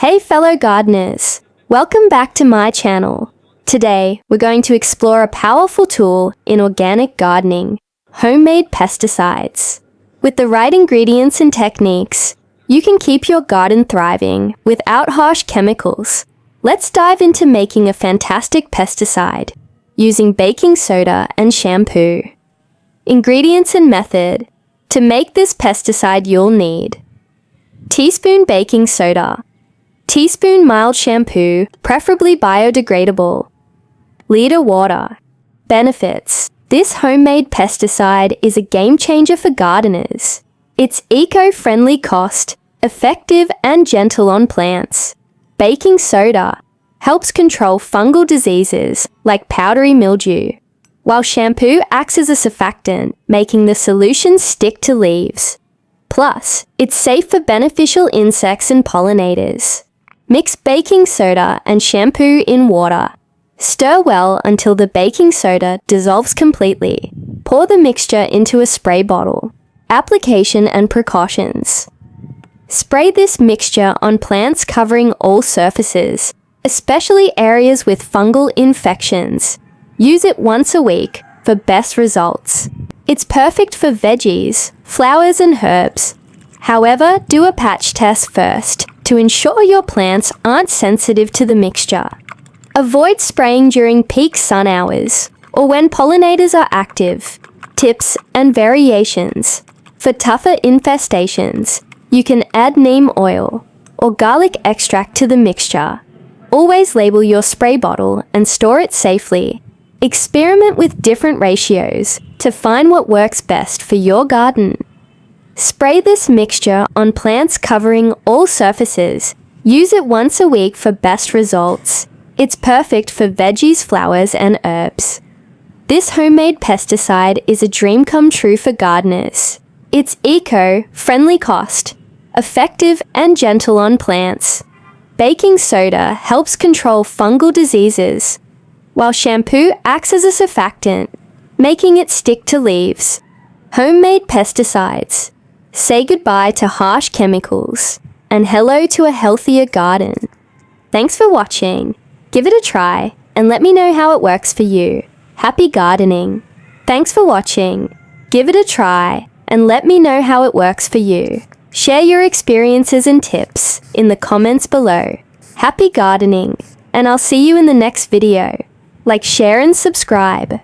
Hey fellow gardeners, welcome back to my channel. Today, we're going to explore a powerful tool in organic gardening, homemade pesticides. With the right ingredients and techniques, you can keep your garden thriving without harsh chemicals. Let's dive into making a fantastic pesticide using baking soda and shampoo. Ingredients and method. To make this pesticide, you'll need teaspoon baking soda, teaspoon mild shampoo, preferably biodegradable, liter water. Benefits. This homemade pesticide is a game changer for gardeners. It's eco-friendly, cost effective and gentle on plants. Baking soda helps control fungal diseases like powdery mildew, while shampoo acts as a surfactant, making the solution stick to leaves. Plus, it's safe for beneficial insects and pollinators. Mix baking soda and shampoo in water. Stir well until the baking soda dissolves completely. Pour the mixture into a spray bottle. Application and precautions. Spray this mixture on plants covering all surfaces, especially areas with fungal infections. Use it once a week for best results. It's perfect for veggies, flowers and herbs. However, do a patch test first to ensure your plants aren't sensitive to the mixture. Avoid spraying during peak sun hours or when pollinators are active. Tips and variations. For tougher infestations, you can add neem oil or garlic extract to the mixture. Always label your spray bottle and store it safely. Experiment with different ratios to find what works best for your garden. Spray this mixture on plants covering all surfaces. Use it once a week for best results. It's perfect for veggies, flowers, and herbs. This homemade pesticide is a dream come true for gardeners. It's eco-friendly, cost effective and gentle on plants. Baking soda helps control fungal diseases, while shampoo acts as a surfactant, making it stick to leaves. Homemade pesticides. Say goodbye to harsh chemicals and hello to a healthier garden. Thanks for watching. Give it a try and let me know how it works for you. Happy gardening. Thanks for watching. Give it a try and let me know how it works for you. Share your experiences and tips in the comments below. Happy gardening, and I'll see you in the next video. Like, share, and subscribe.